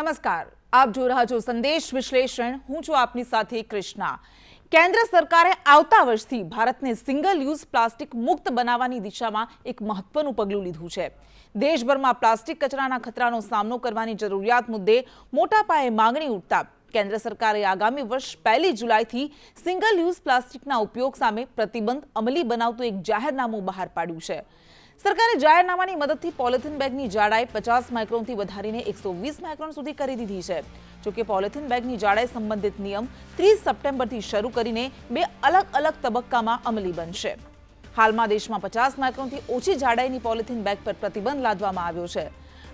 નમસ્કાર, આપ જોઈ રહ્યા છો સંદેશ વિશ્લેષણ। હું છું આપની સાથે કૃષ્ણા। કેન્દ્ર સરકારે આવતા વર્ષથી ભારતને સિંગલ યુઝ પ્લાસ્ટિક મુક્ત બનાવવાની દિશામાં એક મહત્વનું પગલું લીધું છે। દેશભરમાં પ્લાસ્ટિક કચરાના ખતરાનો સામનો કરવાની જરૂરિયાત મુદ્દે મોટા પાયે માંગણી ઉઠતા કેન્દ્ર સરકારે આગામી વર્ષ 1 જુલાઈથી સિંગલ યુઝ પ્લાસ્ટિકના ઉપયોગ સામે પ્રતિબંધ અમલી બનાવતું એક જાહેરનામું બહાર પાડ્યું છે। સરકારે જાહેરનામાની મદદથી પોલિથીન બેગની જાડાઈ 50 માઇક્રોનથી વધારીને 120 માઇક્રોન સુધી કરી દીધી છે। જોકે પોલિથીન બેગની જાડાઈ સંબંધિત નિયમ 30 સપ્ટેમ્બરથી શરૂ કરીને 2 અલગ-અલગ તબક્કામાં અમલી બનશે। હાલમાં દેશમાં 50 માઇક્રોનથી ઓછી જાડાઈની પોલિથીન બેગ પર પ્રતિબંધ લાદવામાં આવ્યો છે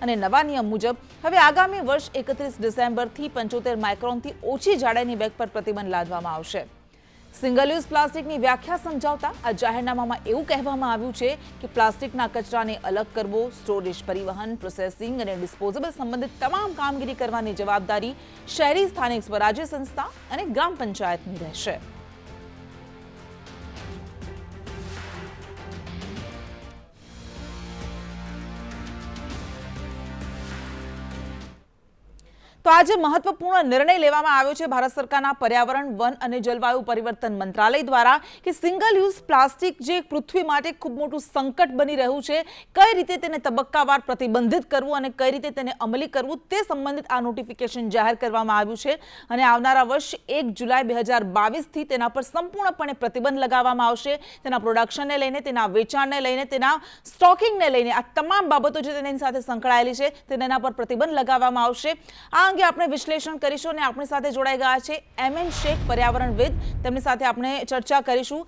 અને નવા નિયમ મુજબ હવે આગામી વર્ષ 31 ડિસેમ્બરથી 75 માઇક્રોનથી ઓછી જાડાઈની બેગ પર પ્રતિબંધ લાદવામાં આવશે। સિંગલ યુઝ પ્લાસ્ટિકની વ્યાખ્યા સમજાવતા આ જાહેરનામામાં એવું કહેવામાં આવ્યું છે કે પ્લાસ્ટિકના કચરાને અલગ કરવો, સ્ટોરેજ, પરિવહન, પ્રોસેસિંગ અને ડિસ્પોઝેબલ સંબંધિત તમામ કામગીરી કરવાની જવાબદારી શહેરી સ્થાનિક સ્વરાજ્ય સંસ્થા અને ગ્રામ પંચાયતની રહેશે। તો આજે મહત્વપૂર્ણ નિર્ણય લેવામાં આવ્યો છે ભારત સરકારના પર્યાવરણ, વન અને જલવાયુ પરિવર્તન મંત્રાલય દ્વારા કે સિંગલ યુઝ પ્લાસ્ટિક જે પૃથ્વી માટે ખૂબ મોટું સંકટ બની રહ્યું છે, કઈ રીતે તેને તબક્કાવાર પ્રતિબંધિત કરવું અને કઈ રીતે તેને અમલી કરવું તે સંબંધિત આ નોટિફિકેશન જાહેર કરવામાં આવ્યું છે અને આવનારા વર્ષ 1 જુલાઈ 2022થી તેના પર સંપૂર્ણપણે પ્રતિબંધ લગાવવામાં આવશે। તેના પ્રોડક્શનને લઈને, તેના વેચાણને લઈને, તેના સ્ટોકિંગને લઈને આ તમામ બાબતો જે તેની સાથે સંકળાયેલી છે તેના પર પ્રતિબંધ લગાવવામાં આવશે। આપણે વિશ્લેષણ કરીશું અને આપણી સાથે જોડાઈ ગયા છે એમએન શેખ, પર્યાવરણવિદ, તેમની સાથે આપણે ચર્ચા કરીશું।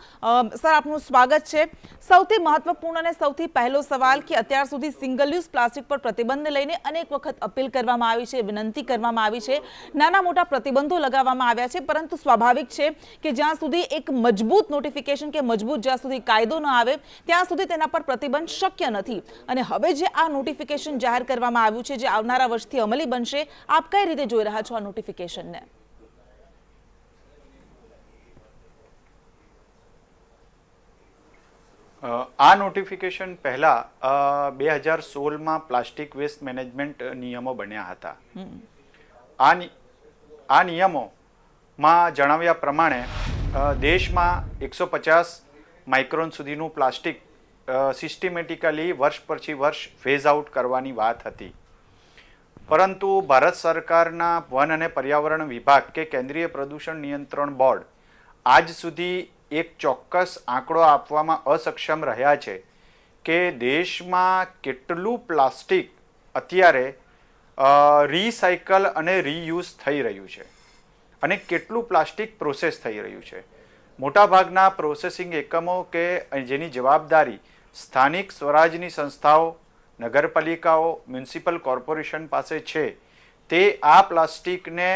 સર, આપનું સ્વાગત છે। સૌથી મહત્વપૂર્ણ અને સૌથી પહેલો સવાલ કે અત્યાર સુધી સિંગલ યુઝ પ્લાસ્ટિક પર પ્રતિબંધને લઈને અનેક વખત અપીલ કરવામાં આવી છે, વિનંતી કરવામાં આવી છે, નાના મોટા પ્રતિબંધો લગાવવામાં આવ્યા છે, પરંતુ સ્વાભાવિક છે કે જ્યાં સુધી એક મજબૂત નોટિફિકેશન કે મજબૂત જ્યાં સુધી કાયદો ન આવે ત્યાં સુધી તેના પર પ્રતિબંધ શક્ય નથી અને હવે જે આ નોટિફિકેશન જાહેર કરવામાં આવ્યું છે જે આવનારા વર્ષથી અમલી બનશે, આપ કઈ રીતે જોઈ રહ્યા છો આ નોટિફિકેશનને? આ નોટિફિકેશન પહેલા 2016માં પ્લાસ્ટિક વેસ્ટ મેનેજમેન્ટ નિયમો બન્યા હતા। આ નિયમોમાં જણાવ્યા પ્રમાણે દેશમાં 150 માઇક્રોન સુધીનું પ્લાસ્ટિક સિસ્ટમેટિકલી વર્ષ પછી વર્ષ ફેઝ આઉટ કરવાની વાત હતી, પરંતુ ભારત સરકારના વન અને પર્યાવરણ વિભાગ કે કેન્દ્રીય પ્રદૂષણ નિયંત્રણ બોર્ડ આજ સુધી એક ચોક્કસ આંકડો આપવામાં અસક્ષમ રહ્યા છે કે દેશમાં કેટલું પ્લાસ્ટિક અત્યારે રીસાયકલ અને રીયુઝ થઈ રહ્યું છે અને કેટલું પ્લાસ્ટિક પ્રોસેસ થઈ રહ્યું છે। મોટાભાગના પ્રોસેસિંગ એકમો કે જેની જવાબદારી સ્થાનિક સ્વરાજની સંસ્થાઓ, નગરપાલિકાઓ, મ્યુનિસિપલ કોર્પોરેશન પાસે છે, તે આ પ્લાસ્ટિકને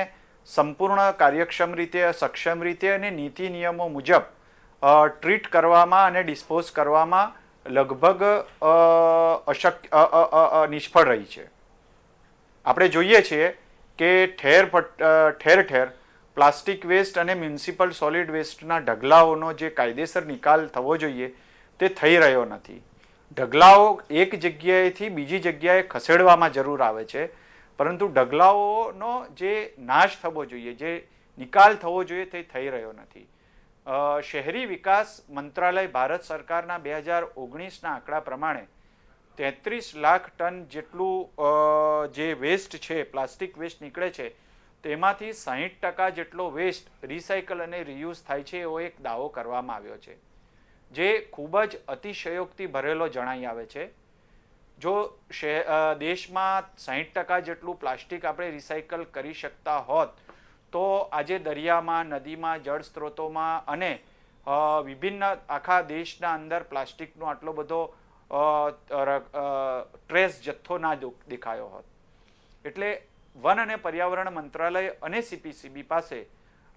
સંપૂર્ણ કાર્યક્ષમ રીતે, સક્ષમ રીતે અને નીતિ નિયમો મુજબ ટ્રીટ કરવામાં અને ડિસ્પોઝ કરવામાં લગભગ નિષ્ફળ રહી છે। આપણે જોઈએ છીએ કે ઠેર ઠેર પ્લાસ્ટિક વેસ્ટ અને મ્યુનિસિપલ સોલિડ વેસ્ટના ઢગલાઓનો જે કાયદેસર નિકાલ થવો જોઈએ તે થઈ રહ્યો નથી। ઢગલાઓ એક જગ્યાએથી બીજી જગ્યાએ ખસેડવામાં જરૂર આવે છે, પરંતુ ઢગલાઓનો જે નાશ થવો જોઈએ, જે નિકાલ થવો જોઈએ તે થઈ રહ્યો નથી। શહેરી વિકાસ મંત્રાલય ભારત સરકારના 2019ના આંકડા પ્રમાણે 33 લાખ ટન જેટલું જે વેસ્ટ છે, પ્લાસ્ટિક વેસ્ટ નીકળે છે, તેમાંથી 60% જેટલો વેસ્ટ રિસાયકલ અને રીયુઝ થાય છે એવો એક દાવો કરવામાં આવ્યો છે, જે ખૂબ જ અતિશયોક્તિ ભરેલો જણાઈ આવે છે। જો દેશમાં 60% જેટલું પ્લાસ્ટિક આપણે રિસાયકલ કરી શકતા હોત તો આજે દરિયામાં, નદીમાં, જળ સ્ત્રોતોમાં અને વિભિન્ન આખા દેશના અંદર પ્લાસ્ટિકનો આટલો બધો ટ્રેસ જથ્થો ના દેખાયો હોત। એટલે વન અને પર્યાવરણ મંત્રાલય અને CPCB પાસે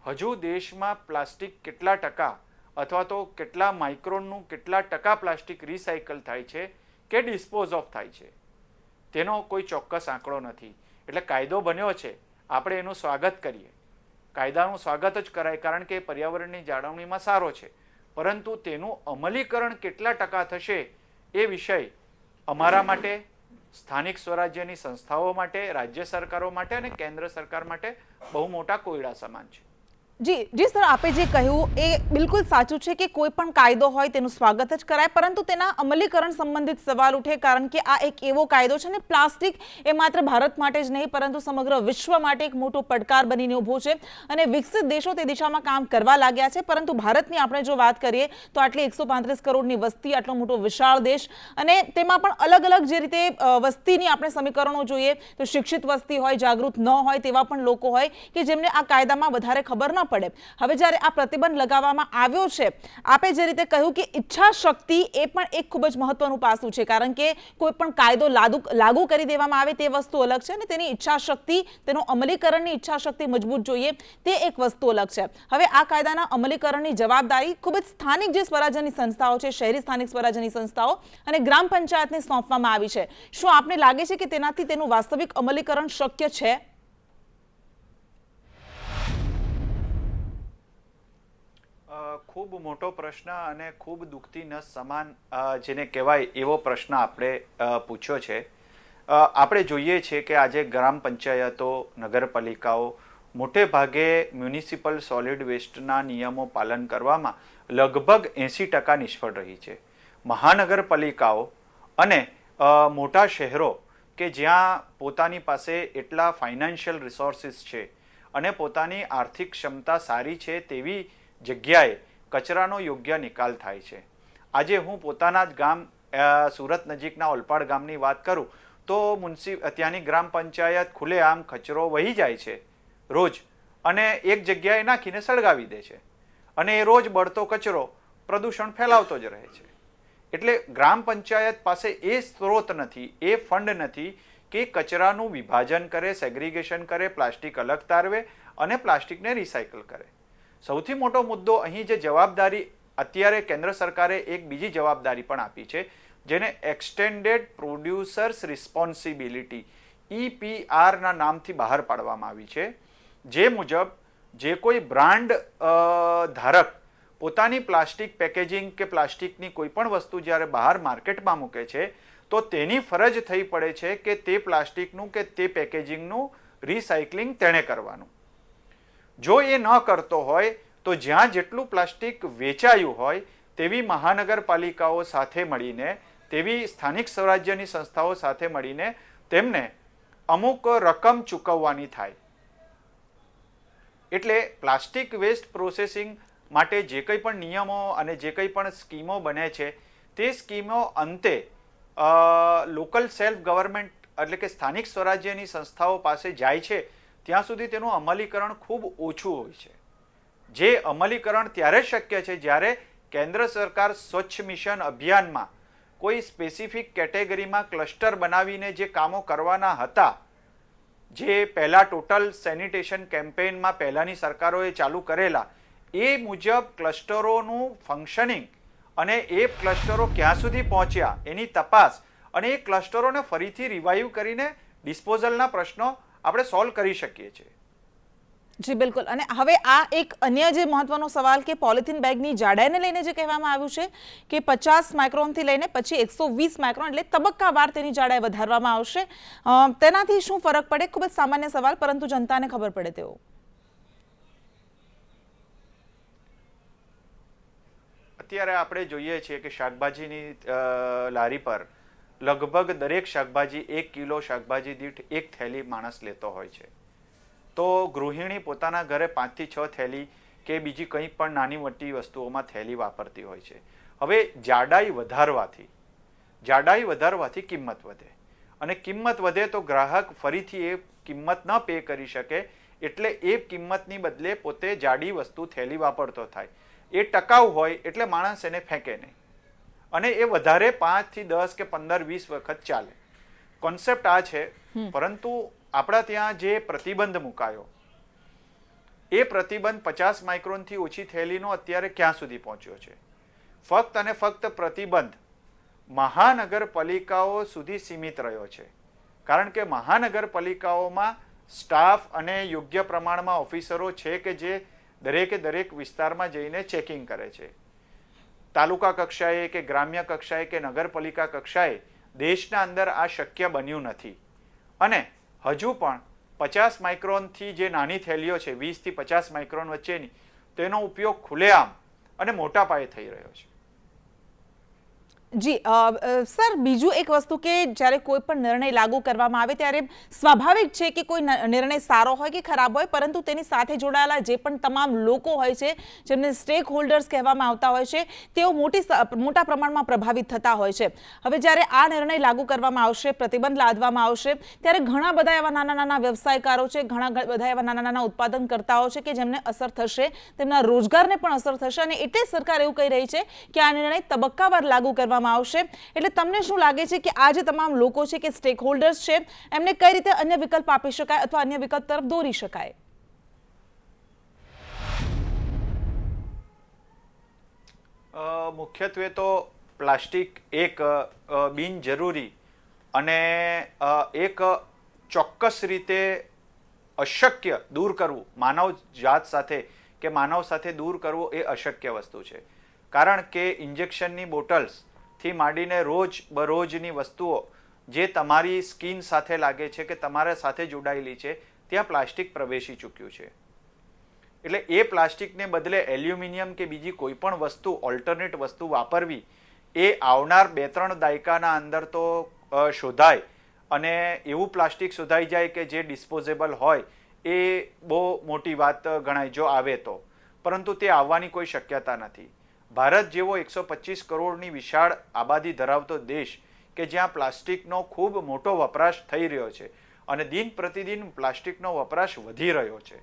હજુ દેશમાં પ્લાસ્ટિક કેટલા ટકા અથવા તો કેટલા માઇક્રોનનું કેટલા ટકા પ્લાસ્ટિક રિસાયકલ થાય છે કે ડિસ્પોઝ ઓફ થાય છે તેનો કોઈ ચોક્કસ આંકડો નથી। એટલે કાયદો બન્યો છે, આપણે એનું સ્વાગત કરીએ, કાયદાનું સ્વાગત જ કરાય, કારણ કે પર્યાવરણની જાળવણીમાં સારો છે, પરંતુ તેનું અમલીકરણ કેટલા ટકા થશે એ વિષય અમારા માટે, સ્થાનિક સ્વરાજ્યની સંસ્થાઓ માટે, રાજ્ય સરકારો માટે અને કેન્દ્ર સરકાર માટે બહુ મોટા કોયડા સમાન છે. જી સર, આપે જે કહ્યું એ બિલકુલ સાચું છે કે કોઈ પણ કાયદો હોય તેનું સ્વાગત જ કરાય, પરંતુ તેના અમલીકરણ સંબંધિત સવાલ ઉઠે, કારણ કે આ એક એવો કાયદો છે ને પ્લાસ્ટિક એ માત્ર ભારત માટે જ નહીં પરંતુ સમગ્ર વિશ્વ માટે એક મોટો પડકાર બનીને ઊભો છે અને વિકસિત દેશો તે દિશામાં કામ કરવા લાગ્યા છે. પરંતુ ભારતની આપણે જો વાત કરીએ તો આટલી 135 કરોડની વસ્તી, આટલો મોટો વિશાળ દેશ, અને તેમાં પણ અલગ અલગ જે રીતે વસ્તીની આપણે સમીકરણો જોઈએ તો શિક્ષિત વસ્તી હોય, જાગૃત ન હોય તેવા પણ લોકો હોય કે જેમને આ કાયદામાં વધારે ખબર ન પડે. હવે જ્યારે આ પ્રતિબંધ લગાવવામાં આવ્યો છે, આપે જે રીતે કહ્યું કે ઈચ્છા શક્તિ એ પણ એક ખૂબ જ મહત્વનું પાસું છે, કારણ કે કોઈ પણ કાયદો લાગુ કરી દેવામાં આવે તે વસ્તુ અલગ છે અને તેની ઈચ્છા શક્તિ, તેનું અમલીકરણની ઈચ્છા શક્તિ મજબૂત જોઈએ તે એક વસ્તુ અલગ છે. હવે આ કાયદાના અમલીકરણની જવાબદારી ખૂબ જ સ્થાનિક જે સ્વરાજ્યની સંસ્થાઓ છે, શહેરી સ્થાનિક સ્વરાજ્યની સંસ્થાઓ અને ગ્રામ પંચાયતને સોંપવામાં આવી છે. શું આપને લાગે છે કે તેનાથી તેનું વાસ્તવિક અમલીકરણ શક્ય છે? ખૂબ મોટો પ્રશ્ન અને ખૂબ દુખતી નસ સમાન જેને કહેવાય એવો પ્રશ્ન આપણે પૂછ્યો છે. આપણે જોઈએ છીએ કે આજે ગ્રામ પંચાયતો, નગરપાલિકાઓ મોટે ભાગે મ્યુનિસિપલ સોલિડ વેસ્ટના નિયમો પાલન કરવામાં લગભગ 80% નિષ્ફળ રહી છે. મહાનગરપાલિકાઓ અને મોટા શહેરો કે જ્યાં પોતાની પાસે એટલા ફાઇનાન્શિયલ રિસોર્સિસ છે અને પોતાની આર્થિક ક્ષમતા સારી છે તેવી જગ્યાએ કચરાનો યોગ્ય નિકાલ થાય છે. આજે હું પોતાના જ ગામ સુરત નજીકના ઓલપાડ ગામની વાત કરું તો ત્યાંની ગ્રામ પંચાયત ખુલ્લેઆમ કચરો વહી જાય છે રોજ અને એક જગ્યાએ નાખીને સળગાવી દે છે અને એ રોજ બળતો કચરો પ્રદૂષણ ફેલાવતો જ રહે છે. એટલે ગ્રામ પંચાયત પાસે એ સ્ત્રોત નથી, એ ફંડ નથી કે કચરાનું વિભાજન કરે, સેગ્રીગેશન કરે, પ્લાસ્ટિક અલગ તારવે અને પ્લાસ્ટિકને રિસાયકલ કરે. સૌથી મોટો મુદ્દો અહીં જે જવાબદારી અત્યારે કેન્દ્ર સરકારે એક બીજી જવાબદારી પણ આપી છે જેને એક્સટેન્ડેડ પ્રોડ્યુસર્સ રિસ્પોન્સિબિલિટી EPR ના નામથી બહાર પાડવામાં આવી છે. જે મુજબ જે કોઈ બ્રાન્ડ ધારક પોતાની પ્લાસ્ટિક પેકેજિંગ કે પ્લાસ્ટિકની કોઈ પણ વસ્તુ જ્યારે બહાર માર્કેટમાં મૂકે છે તો તેની ફરજ થઈ પડે છે કે તે પ્લાસ્ટિકનું કે તે પેકેજિંગનું રિસાયકલિંગ તેણે કરવાનું. જો એ ન કરતો હોય તો જ્યાં જેટલું પ્લાસ્ટિક વેચાયું હોય તેવી મહાનગરપાલિકાઓ સાથે મળીને, તેવી સ્થાનિક સ્વરાજ્યની સંસ્થાઓ સાથે મળીને તેમને અમુક રકમ ચૂકવવાની થાય. એટલે પ્લાસ્ટિક વેસ્ટ પ્રોસેસિંગ માટે જે કંઈ પણ નિયમો અને જે કંઈ પણ સ્કીમો બને છે તે સ્કીમો અંતે લોકલ સેલ્ફ ગવર્મેન્ટ એટલે કે સ્થાનિક સ્વરાજ્યની સંસ્થાઓ પાસે જાય છે ત્યાં સુધી તેનું અમલીકરણ ખૂબ ઓછું હોય છે. જે અમલીકરણ ત્યારે શક્ય છે જ્યારે કેન્દ્ર સરકાર સ્વચ્છ મિશન અભિયાનમાં કોઈ સ્પેસિફિક કેટેગરીમાં ક્લસ્ટર બનાવીને જે કામો કરવાના હતા, જે પહેલા ટોટલ સેનિટેશન કેમ્પેઇનમાં પહેલાની સરકારોએ ચાલુ કરેલા, એ મુજબ ક્લસ્ટરોનું ફંક્શનિંગ અને એ ક્લસ્ટરો ક્યાં સુધી પહોંચ્યા એની તપાસ અને એ ક્લસ્ટરોને ફરીથી રિવાઇવ કરીને ડિસ્પોઝલના પ્રશ્નો આપણે સોલ્વ કરી શકીએ છીએ. જી બિલકુલ. અને હવે આ એક અન્ય જે મહત્વનો સવાલ કે પોલિથીન બેગની જાડાઈને લઈને જે કહેવામાં આવ્યું છે કે 50 માઇક્રોનથી લઈને પછી 120 માઇક્રોન એટલે તબક્કાવાર તેની જાડાઈ વધારવામાં આવશે, તેનાથી શું ફરક પડે? ખૂબ જ સામાન્ય સવાલ પરંતુ જનતાને ખબર પડે તેવો. અત્યારે આપણે જોઈએ છીએ કે શાકભાજીની લારી પર લગભગ દરેક શાકભાજી 1 કિલો શાકભાજી દીઠ 1 થેલી માણસ લેતો હોય છે. તો ગૃહિણી પોતાના ઘરે 5 થી 6 થેલી કે બીજી કંઈ પણ નાની મોટી વસ્તુઓમાં થેલી વાપરતી હોય છે. હવે જાડાઈ વધારવાથી કિંમત વધે અને કિંમત વધે તો ગ્રાહક ફરીથી એ કિંમત ન પે કરી શકે, એટલે એ કિંમતની બદલે પોતે જાડી વસ્તુ થેલી વાપરતો થાય. એ ટકાઉ હોય એટલે માણસ એને ફેંકે નહીં અને એ વધારે 5 થી 10 કે 15 20 વખત ચાલે. કોન્સેપ્ટ આ છે. પરંતુ આપણા ત્યાં જે પ્રતિબંધ મુકાયો એ પ્રતિબંધ 50 માઇક્રોનથી ઓછી થેલીનો અત્યારે ક્યાં સુધી પહોંચ્યો છે? ફક્ત અને ફક્ત પ્રતિબંધ મહાનગરપાલિકાઓ સુધી સીમિત રહ્યો છે, કારણ કે મહાનગરપાલિકાઓમાં સ્ટાફ અને યોગ્ય પ્રમાણમાં ઓફિસરો છે કે જે દરેકે દરેક વિસ્તારમાં જઈને ચેકિંગ કરે છે. તાલુકા કક્ષાએ કે ગ્રામ્ય કક્ષાએ કે નગરપાલિકા કક્ષાએ દેશના અંદર આ શક્ય બન્યું નથી અને હજુ પણ 50 માઇક્રોનથી જે નાની થેલીઓ છે 20 થી 50 માઇક્રોન વચ્ચેની તેનો ઉપયોગ ખુલ્લેઆમ અને મોટા પાયે થઈ રહ્યો છે. જી સર, બીજું એક વસ્તુ કે જ્યારે કોઈ પણ નિર્ણય લાગુ કરવામાં આવે ત્યારે સ્વાભાવિક છે કે કોઈ નિર્ણય સારો હોય કે ખરાબ હોય, પરંતુ તેની સાથે જોડાયેલા જે પણ તમામ લોકો હોય છે, જેમને સ્ટેક હોલ્ડર્સ કહેવામાં આવતા હોય છે, તેઓ મોટા પ્રમાણમાં પ્રભાવિત થતા હોય છે. હવે જ્યારે આ નિર્ણય લાગુ કરવામાં આવશે, પ્રતિબંધ લાદવામાં આવશે, ત્યારે ઘણા બધા એવા નાના નાના વ્યવસાયકારો છે, ઘણા બધા એવા નાના નાના ઉત્પાદનકર્તાઓ છે કે જેમને અસર થશે, તેમના રોજગારને પણ અસર થશે અને એટલે સરકાર એવું કહી રહી છે કે આ નિર્ણય તબક્કાવાર લાગુ કરવામાં આવશે. એટલે તમને શું લાગે છે કે આ જે તમામ લોકો છે કે સ્ટેક હોલ્ડર્સ છે, એમને કઈ રીતે અન્ય વિકલ્પ આપી શકાય અથવા અન્ય વિકલ્પ તરફ દોરી શકાય? મુખ્યત્વે તો પ્લાસ્ટિક એક બિનજરૂરી અને એક ચોક્કસ રીતે અશક્ય દૂર કરવું, માનવ જાત સાથે કે માનવ સાથે દૂર કરવું એ અશક્ય વસ્તુ છે. કારણ કે ઇન્જેક્શનની બોટલ્સ થી માંડીને રોજ બરોજની વસ્તુઓ જે તમારી સ્કિન સાથે લાગે છે કે તમારા સાથે જોડાયેલી છે, ત્યાં પ્લાસ્ટિક પ્રવેશી ચૂક્યું છે. એટલે એ પ્લાસ્ટિકને બદલે એલ્યુમિનિયમ કે બીજી કોઈ પણ વસ્તુ, ઓલ્ટરનેટ વસ્તુ વાપરવી એ આવનાર 2-3 દાયકાના અંદર તો શોધાય અને એવું પ્લાસ્ટિક શોધાઈ જાય કે જે ડિસ્પોઝેબલ હોય એ બહુ મોટી વાત ગણાય જો આવે તો, પરંતુ તે આવવાની કોઈ શક્યતા નથી. ભારત જેવો 125 કરોડની વિશાળ આબાદી ધરાવતો દેશ કે જ્યાં પ્લાસ્ટિકનો ખૂબ મોટો વપરાશ થઈ રહ્યો છે અને દિન પ્રતિદિન પ્લાસ્ટિકનો વપરાશ વધી રહ્યો છે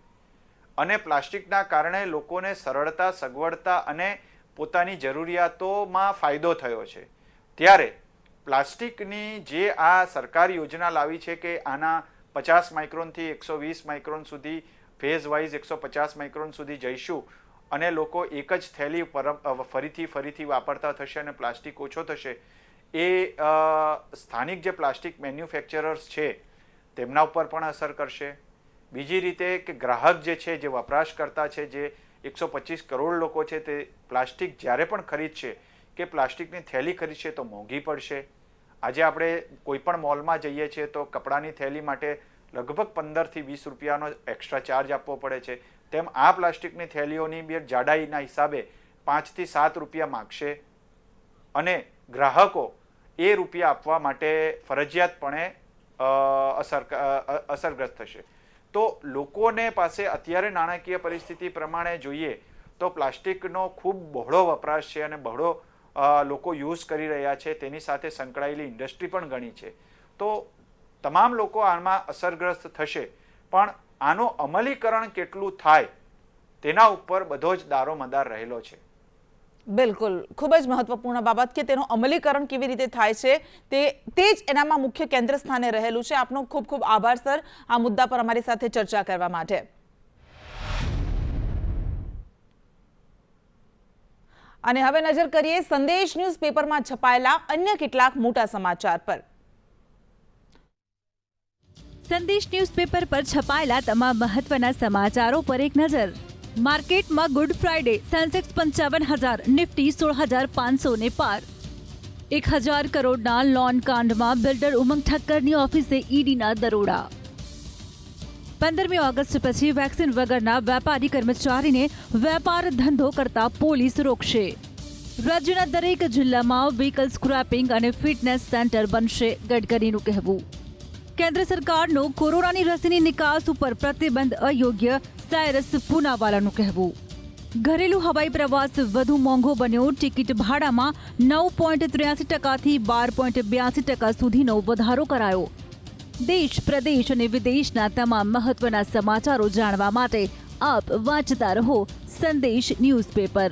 અને પ્લાસ્ટિકના કારણે લોકોને સરળતા, સગવડતા અને પોતાની જરૂરિયાતોમાં ફાયદો થયો છે, ત્યારે પ્લાસ્ટિકની જે આ સરકાર યોજના લાવી છે કે આના 50 માઇક્રોનથી 120 માઇક્રોન સુધી ફેઝ વાઇઝ 150 માઇક્રોન સુધી જઈશું અને લોકો એક જ થેલી ફરીથી વાપરતા થશે અને પ્લાસ્ટિક ઓછો થશે, એ સ્થાનિક જે પ્લાસ્ટિક મેન્યુફેક્ચરર્સ છે તેમના ઉપર પણ અસર કરશે. બીજી રીતે કે ગ્રાહક જે છે, જે વપરાશકર્તા છે, જે 125 કરોડ લોકો છે, તે પ્લાસ્ટિક જ્યારે પણ ખરીદશે કે પ્લાસ્ટિકની થેલી ખરીદશે તો મોંઘી પડશે. આજે આપણે કોઈ પણ મોલમાં જઈએ છીએ તો કપડાની થેલી માટે લગભગ 15 થી 20 રૂપિયાનો એક્સ્ટ્રા ચાર્જ આપવો પડે છે, તેમ આ પ્લાસ્ટિકની થેલીઓની બે જાડાઈના હિસાબે 5 થી 7 રૂપિયા માગશે અને ગ્રાહકો એ રૂપિયા આપવા માટે ફરજિયાતપણે અસરગ્રસ્ત થશે. તો લોકોને પાસે અત્યારે નાણાકીય પરિસ્થિતિ પ્રમાણે જોઈએ તો પ્લાસ્ટિકનો ખૂબ બહોળો વપરાશ છે અને બહોળો લોકો યુઝ કરી રહ્યા છે, તેની સાથે સંકળાયેલી ઇન્ડસ્ટ્રી પણ ઘણી છે. તો તમામ લોકો આમાં અસરગ્રસ્ત થશે, પણ આનું અમલીકરણ કેટલું થાય તેના ઉપર બધો જ દારોમદાર રહેલો છે. બિલકુલ, ખૂબ જ મહત્વપૂર્ણ બાબત કે તેનું અમલીકરણ કેવી રીતે થાય છે તે જ એનામાં મુખ્ય કેન્દ્ર સ્થાને રહેલું છે. આપનો ખૂબ ખૂબ આભાર સર, આ મુદ્દા પર અમારી સાથે ચર્ચા કરવા માટે. અને હવે નજર કરીએ સંદેશ ન્યૂઝપેપરમાં છપાયેલા અન્ય કેટલાક મોટા સમાચાર પર. સંદેશ ન્યૂઝપેપર પર છપાયેલા તમામ મહત્વના સમાચારો પર એક નજર. માર્કેટમાં ગુડ ફ્રાઇડે, સેન્સેક્સ 55,000, નિફ્ટી 16,500 ને પાર. 1,000 કરોડના લોન કાંડમાં બિલ્ડર ઉમંગ ઠક્કરની ઓફિસે ઈડીના દરોડા. 15મી ઓગસ્ટ પછી વેક્સિન વગરના વેપારી કર્મચારીને વેપાર ધંધો કરતા પોલીસ રોકશે. રાજ્યના દરેક જિલ્લામાં વ્હીકલ સ્ક્રેપિંગ અને ફિટનેસ સેન્ટર બનશે, ગડકરીનું કહેવું. કેન્દ્ર સરકારનો કોરોનાની રસીની નિકાસ ઉપર પ્રતિબંધ અયોગ્ય, સાયરસ પૂનાવાલાનું કહેવું. ઘરેલું હવાઈ પ્રવાસ વધુ મોંઘો બન્યો, ટિકિટ ભાડામાં 9.83% થી 12.82% સુધીનો વધારો કરાયો. દેશ, પ્રદેશ અને વિદેશના તમામ મહત્વના સમાચારો જાણવા માટે આપ વાંચતા રહો સંદેશ ન્યૂઝપેપર.